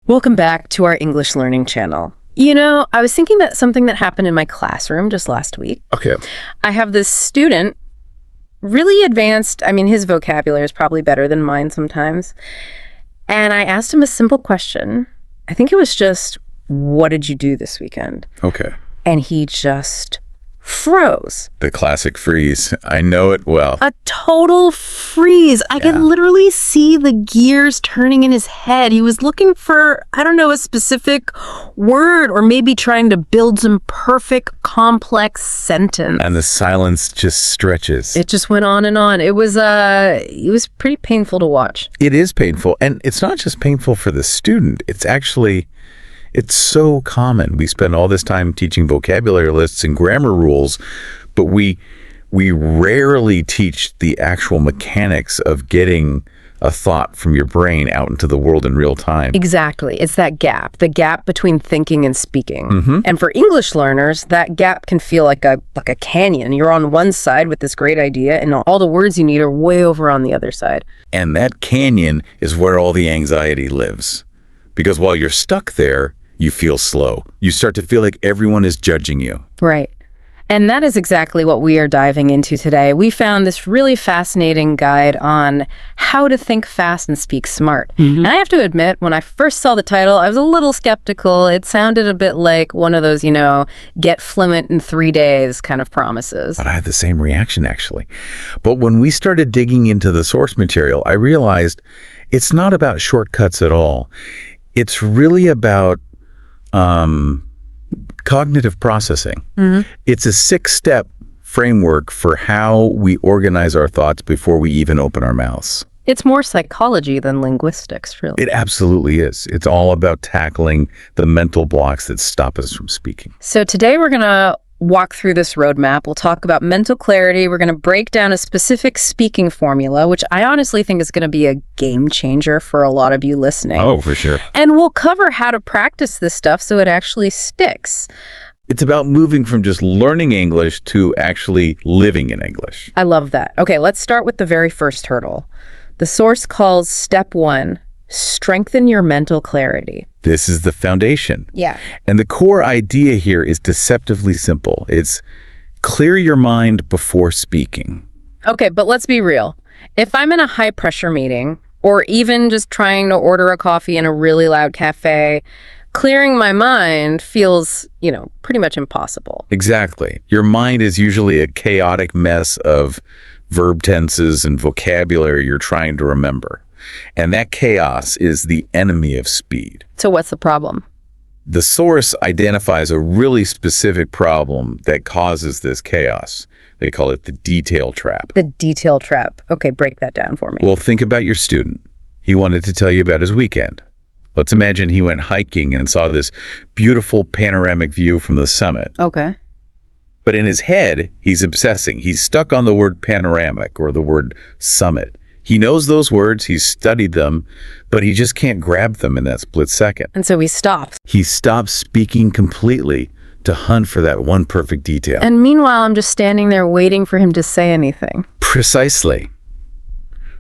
Welcome back to our English learning channel. You know, I was thinking about something that happened in my classroom just last week. Okay. I have this student, really advanced. I mean, his vocabulary is probably better than mine sometimes. And I asked him a simple question. I think it was just, what did you do this weekend? Okay. And he just froze. The classic freeze. I know it well. A total freeze. I could literally see the gears turning in his head. He was looking for, I don't know, a specific word or maybe trying to build some perfect, complex sentence. And the silence just stretches. It just went on and on. It was pretty painful to watch. It is painful. And it's not just painful for the student. It's so common. We spend all this time teaching vocabulary lists and grammar rules, but we rarely teach the actual mechanics of getting a thought from your brain out into the world in real time. Exactly. It's that gap, the gap between thinking and speaking. And for English learners, that gap can feel like a canyon. You're on one side with this great idea, and all the words you need are way over on the other side. And that canyon is where all the anxiety lives. Because while you're stuck there, you feel slow. You start to feel like everyone is judging you. Right. And that is exactly what we are diving into today. We found this really fascinating guide on how to think fast and speak smart. And I have to admit, when I first saw the title, I was a little skeptical. It sounded a bit like one of those, get fluent in 3 days kind of promises. But I had the same reaction, actually. But when we started digging into the source material, I realized it's not about shortcuts at all. It's really about cognitive processing. It's a 6-step framework for how we organize our thoughts before we even open our mouths. It's more psychology than linguistics, really. It absolutely is. It's all about tackling the mental blocks that stop us from speaking. So today we're going to walk through this roadmap. We'll talk about mental clarity. We're going to break down a specific speaking formula, which I honestly think is going to be a game changer for a lot of you listening. Oh, for sure. And we'll cover how to practice this stuff so it actually sticks. It's about moving from just learning English to actually living in English. I love that. Okay, let's start with the very first hurdle. The source calls step 1, strengthen your mental clarity. This is the foundation. Yeah. And the core idea here is deceptively simple. It's clear your mind before speaking. Okay, but let's be real. If I'm in a high-pressure meeting, or even just trying to order a coffee in a really loud cafe, clearing my mind feels, pretty much impossible. Exactly. Your mind is usually a chaotic mess of verb tenses and vocabulary you're trying to remember. And that chaos is the enemy of speed. So what's the problem? The source identifies a really specific problem that causes this chaos. They call it the detail trap. The detail trap. Okay, break that down for me. Well, think about your student. He wanted to tell you about his weekend. Let's imagine he went hiking and saw this beautiful panoramic view from the summit. Okay. But in his head, he's obsessing. He's stuck on the word panoramic or the word summit. He knows those words, he's studied them, but he just can't grab them in that split second. And so he stops. He stops speaking completely to hunt for that one perfect detail. And meanwhile, I'm just standing there waiting for him to say anything. Precisely.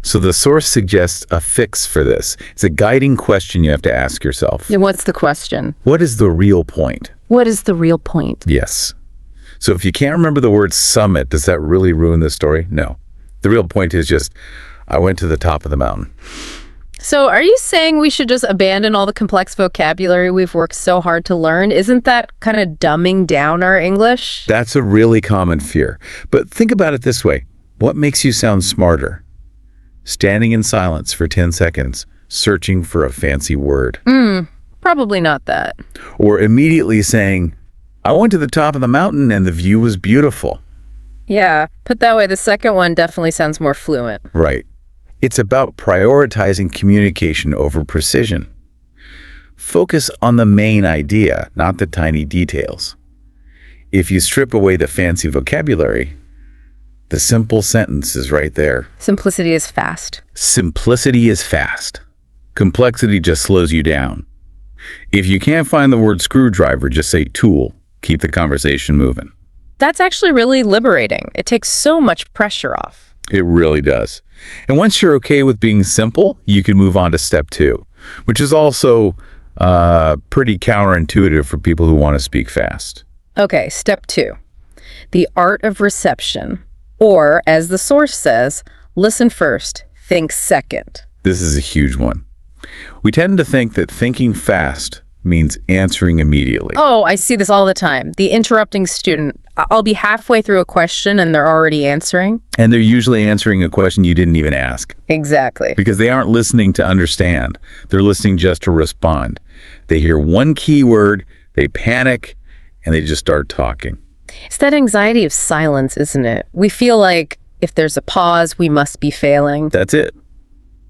So the source suggests a fix for this. It's a guiding question you have to ask yourself. And what's the question? What is the real point? What is the real point? Yes. So if you can't remember the word summit, does that really ruin the story? No. The real point is just, I went to the top of the mountain. So are you saying we should just abandon all the complex vocabulary we've worked so hard to learn? Isn't that kind of dumbing down our English? That's a really common fear. But think about it this way. What makes you sound smarter? Standing in silence for 10 seconds, searching for a fancy word. Probably not that. Or immediately saying, I went to the top of the mountain and the view was beautiful. Yeah, put that way, the second one definitely sounds more fluent. Right. It's about prioritizing communication over precision. Focus on the main idea, not the tiny details. If you strip away the fancy vocabulary, the simple sentence is right there. Simplicity is fast. Simplicity is fast. Complexity just slows you down. If you can't find the word screwdriver, just say tool. Keep the conversation moving. That's actually really liberating. It takes so much pressure off. It really does. And once you're okay with being simple, you can move on to step 2, which is also Pretty counterintuitive for people who want to speak fast. Okay, step 2. The art of reception. Or, as the source says, listen first, think second. This is a huge one. We tend to think that thinking fast means answering immediately. Oh, I see this all the time. The interrupting student. I'll be halfway through a question and they're already answering. And they're usually answering a question you didn't even ask. Exactly. Because they aren't listening to understand. They're listening just to respond. They hear one key word, they panic, and they just start talking. It's that anxiety of silence, isn't it? We feel like if there's a pause, we must be failing. That's it.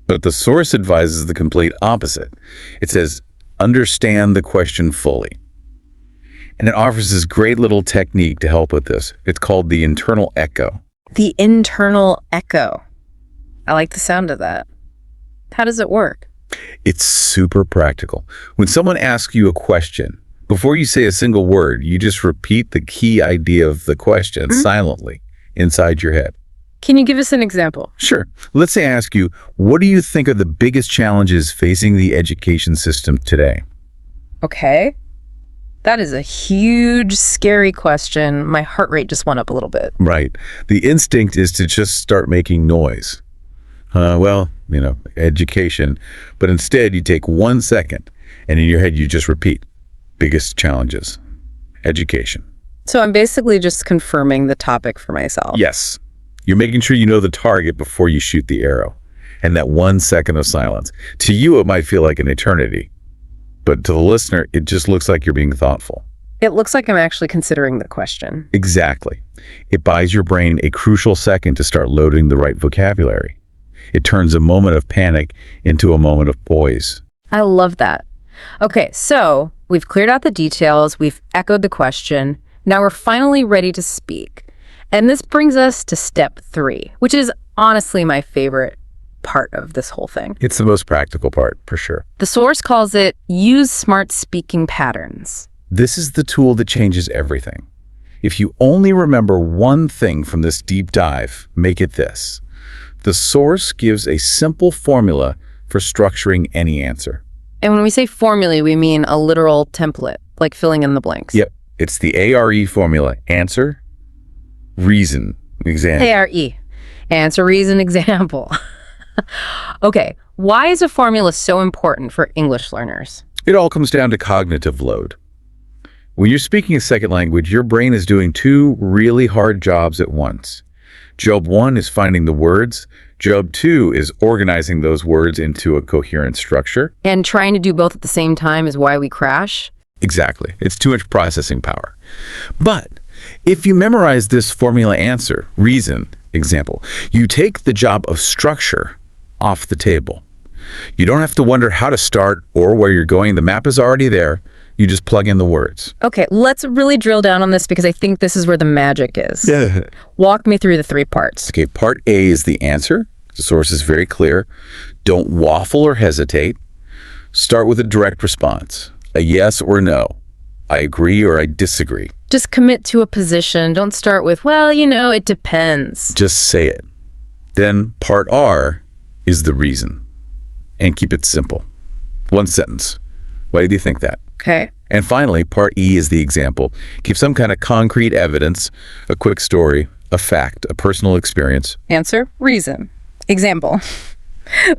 But the source advises the complete opposite. It says, understand the question fully. And it offers this great little technique to help with this. It's called the internal echo. The internal echo. I like the sound of that. How does it work? It's super practical. When someone asks you a question, before you say a single word, you just repeat the key idea of the question silently inside your head. Can you give us an example? Sure. Let's say I ask you, what do you think are the biggest challenges facing the education system today? Okay. That is a huge, scary question. My heart rate just went up a little bit. Right. The instinct is to just start making noise. Education. But instead, you take 1 second, and in your head, you just repeat, biggest challenges, education. So I'm basically just confirming the topic for myself. Yes. You're making sure you know the target before you shoot the arrow. And that 1 second of silence. To you, it might feel like an eternity. But to the listener, it just looks like you're being thoughtful. It looks like I'm actually considering the question. Exactly. It buys your brain a crucial second to start loading the right vocabulary. It turns a moment of panic into a moment of poise. I love that. Okay, so we've cleared out the details, we've echoed the question, now we're finally ready to speak. And this brings us to step 3, which is honestly my favorite part of this whole thing. It's the most practical part, for sure. The source calls it use smart speaking patterns. This is the tool that changes everything. If you only remember one thing from this deep dive, make it this. The source gives a simple formula for structuring any answer. And when we say formula, we mean a literal template, like filling in the blanks. Yep. It's the ARE formula. Answer, reason, example. ARE. Answer, reason, example. Okay, why is a formula so important for English learners? It all comes down to cognitive load. When you're speaking a second language, your brain is doing 2 really hard jobs at once. Job 1 is finding the words. Job 2 is organizing those words into a coherent structure. And trying to do both at the same time is why we crash? Exactly. It's too much processing power. But if you memorize this formula answer, reason, example, you take the job of structure off the table. You don't have to wonder how to start or where you're going. The map is already there. You just plug in the words. Okay, let's really drill down on this because I think this is where the magic is. Yeah. Walk me through the 3 parts. Okay, part A is the answer. The source is very clear. Don't waffle or hesitate. Start with a direct response. A yes or no. I agree or I disagree. Just commit to a position. Don't start with, well, it depends. Just say it. Then part R is the reason. And keep it simple. 1 sentence. Why do you think that? Okay. And finally, part E is the example. Give some kind of concrete evidence, a quick story, a fact, a personal experience. Answer, reason. Example.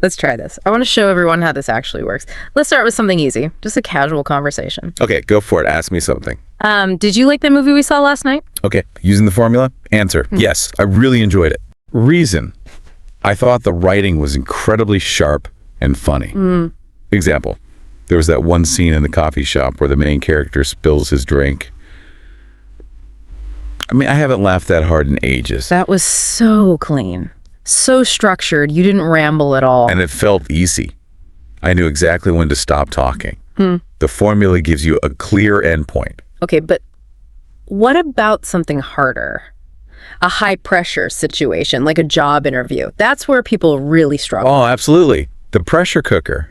Let's try this. I want to show everyone how this actually works. Let's start with something easy, just a casual conversation. Okay, go for it. Ask me something. Did you like the movie we saw last night? Okay, using the formula. Answer, yes, I really enjoyed it. Reason, I thought the writing was incredibly sharp and funny. Example, there was that one scene in the coffee shop where the main character spills his drink. I haven't laughed that hard in ages. That was so clean. So structured. You didn't ramble at all. And it felt easy. I knew exactly when to stop talking. The formula gives you a clear endpoint. Okay, but what about something harder? A high-pressure situation, like a job interview. That's where people really struggle. Oh, absolutely. The pressure cooker.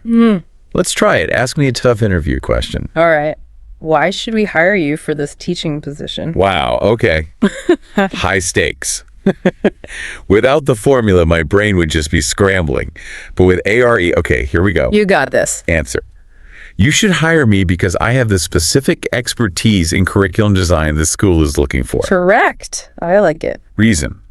Let's try it. Ask me a tough interview question. All right. Why should we hire you for this teaching position? Wow, okay. High stakes. Without the formula, my brain would just be scrambling. But with ARE, okay, here we go. You got this. Answer. You should hire me because I have the specific expertise in curriculum design this school is looking for. Correct. I like it. Reason.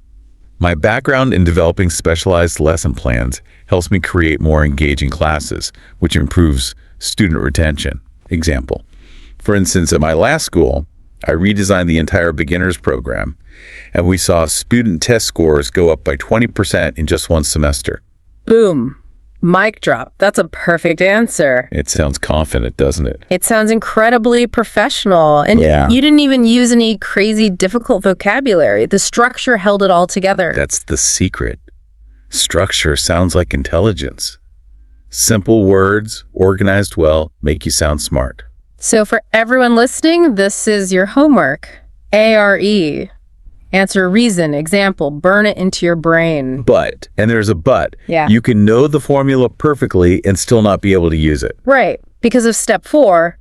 My background in developing specialized lesson plans helps me create more engaging classes, which improves student retention. Example. For instance, at my last school, I redesigned the entire beginners program, and we saw student test scores go up by 20% in just one semester. Boom. Mic drop. That's a perfect answer. It sounds confident, doesn't it? It sounds incredibly professional. And Yeah. you didn't even use any crazy difficult vocabulary. The structure held it all together. That's the secret. Structure sounds like intelligence. Simple words, organized well, make you sound smart. So for everyone listening, this is your homework. ARE. Answer, reason, example, burn it into your brain. But, and there's a but, Yeah. you can know the formula perfectly and still not be able to use it. Right. Because of step 4,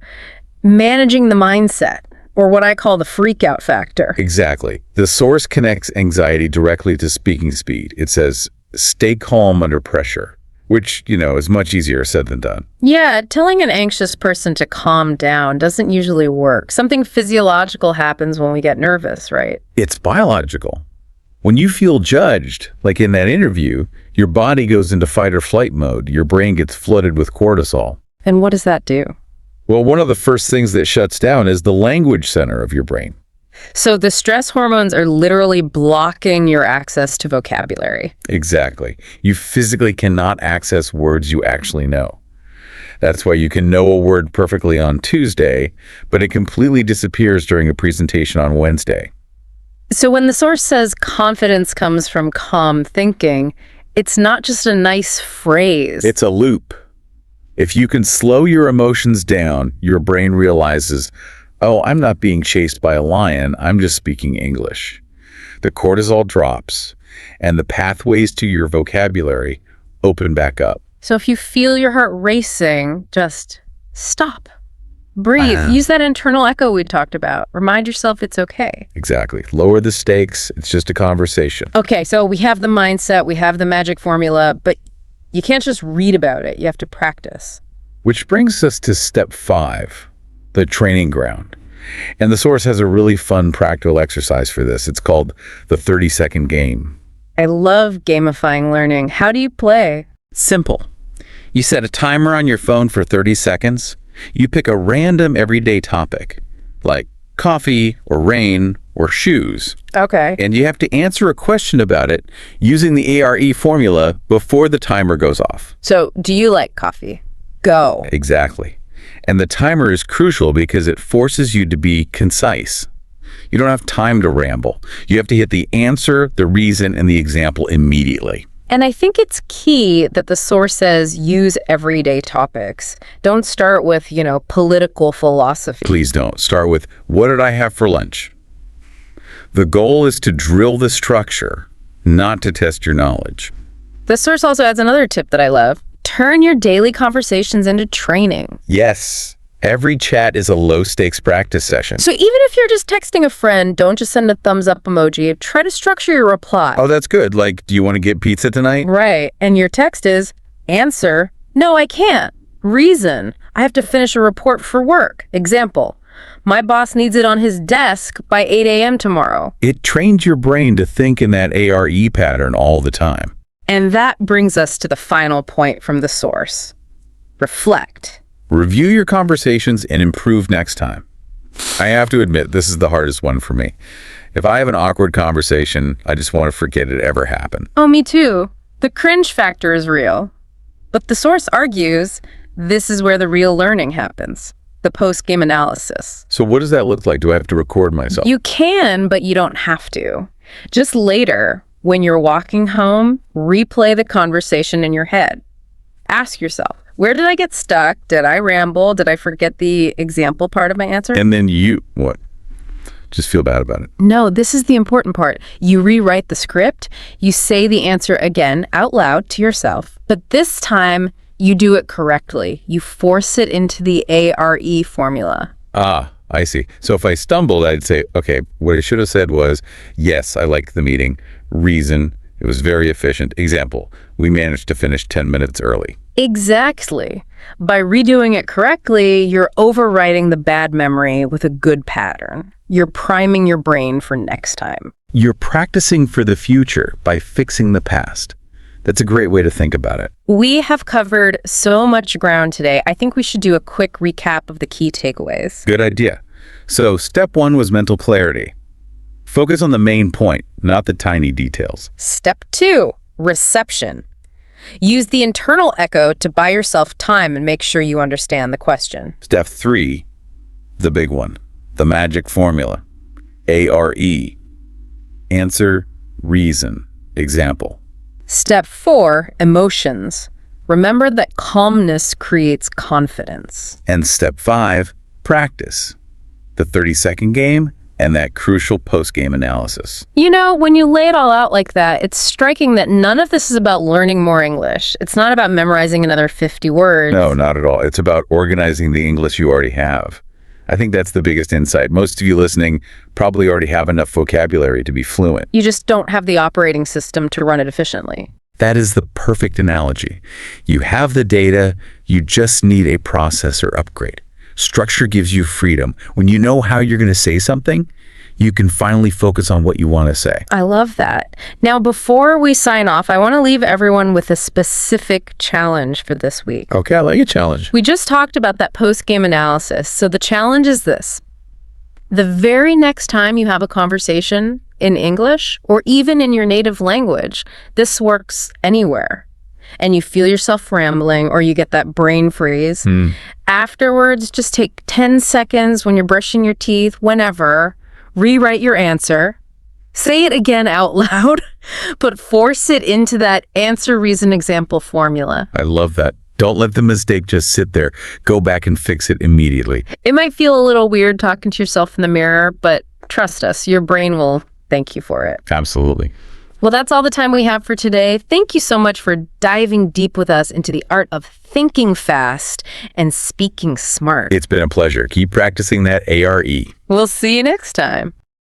managing the mindset, or what I call the freak out factor. Exactly. The source connects anxiety directly to speaking speed. It says, stay calm under pressure, which, is much easier said than done. Yeah, telling an anxious person to calm down doesn't usually work. Something physiological happens when we get nervous, right? It's biological. When you feel judged, like in that interview, your body goes into fight or flight mode. Your brain gets flooded with cortisol. And what does that do? Well, one of the first things that shuts down is the language center of your brain. So the stress hormones are literally blocking your access to vocabulary. Exactly. You physically cannot access words you actually know. That's why you can know a word perfectly on Tuesday, but it completely disappears during a presentation on Wednesday. So when the source says confidence comes from calm thinking, it's not just a nice phrase. It's a loop. If you can slow your emotions down, your brain realizes, oh, I'm not being chased by a lion, I'm just speaking English. The cortisol drops, and the pathways to your vocabulary open back up. So if you feel your heart racing, just stop. Breathe. Use that internal echo we talked about. Remind yourself it's okay. Exactly. Lower the stakes. It's just a conversation. Okay, so we have the mindset, we have the magic formula, but you can't just read about it. You have to practice. Which brings us to step 5, the training ground. And the source has a really fun practical exercise for this. It's called the 30-second game. I love gamifying learning. How do you play? Simple. You set a timer on your phone for 30 seconds. You pick a random everyday topic, like coffee or rain or shoes. Okay. And you have to answer a question about it using the ARE formula before the timer goes off. So, do you like coffee? Go. Exactly. And the timer is crucial because it forces you to be concise. You don't have time to ramble. You have to hit the answer, the reason, and the example immediately. And I think it's key that the source says use everyday topics. Don't start with, political philosophy. Please don't. Start with, what did I have for lunch? The goal is to drill the structure, not to test your knowledge. The source also adds another tip that I love. Turn your daily conversations into training. Yes, every chat is a low-stakes practice session. So even if you're just texting a friend, don't just send a thumbs up emoji. Try to structure your reply. Oh, that's good. Like, do you want to get pizza tonight? Right. And your text is, answer, no, I can't. Reason, I have to finish a report for work. Example, my boss needs it on his desk by 8 a.m. tomorrow. It trains your brain to think in that ARE pattern all the time. And that brings us to the final point from the source. Reflect. Review your conversations and improve next time. I have to admit, this is the hardest one for me. If I have an awkward conversation, I just want to forget it ever happened. Oh, me too. The cringe factor is real. But the source argues this is where the real learning happens. The post-game analysis. So what does that look like? Do I have to record myself? You can, but you don't have to. Just later, when you're walking home, replay the conversation in your head. Ask yourself, where did I get stuck? Did I ramble? Did I forget the example part of my answer? And then what? Just feel bad about it. No, this is the important part. You rewrite the script. You say the answer again out loud to yourself. But this time, you do it correctly. You force it into the ARE formula. Ah, I see. So if I stumbled, I'd say, okay, what I should have said was, yes, I liked the meeting. Reason, it was very efficient. Example, we managed to finish 10 minutes early. Exactly. By redoing it correctly, you're overriding the bad memory with a good pattern. You're priming your brain for next time. You're practicing for the future by fixing the past. That's a great way to think about it. We have covered so much ground today. I think we should do a quick recap of the key takeaways. Good idea. So step 1 was mental clarity. Focus on the main point, not the tiny details. Step 2, reception. Use the internal echo to buy yourself time and make sure you understand the question. Step 3, the big one, the magic formula. ARE. Answer, reason, example. Step 4, emotions. Remember that calmness creates confidence. And step 5, practice. The 30-second game and that crucial post-game analysis. You know, when you lay it all out like that, it's striking that none of this is about learning more English. It's not about memorizing another 50 words. No, not at all. It's about organizing the English you already have. I think that's the biggest insight. Most of you listening probably already have enough vocabulary to be fluent. You just don't have the operating system to run it efficiently. That is the perfect analogy. You have the data, you just need a processor upgrade. Structure gives you freedom. When you know how you're going to say something, you can finally focus on what you want to say. I love that. Now, before we sign off, I want to leave everyone with a specific challenge for this week. Okay, I like a challenge. We just talked about that post-game analysis, so the challenge is this. The very next time you have a conversation in English, or even in your native language, this works anywhere, and you feel yourself rambling or you get that brain freeze, afterwards, just take 10 seconds when you're brushing your teeth, whenever, rewrite your answer, say it again out loud, but force it into that answer, reason, example formula. I love that. Don't let the mistake just sit there. Go back and fix it immediately. It might feel a little weird talking to yourself in the mirror, but trust us, your brain will thank you for it. Absolutely. Well, that's all the time we have for today. Thank you so much for diving deep with us into the art of thinking fast and speaking smart. It's been a pleasure. Keep practicing that ARE. We'll see you next time.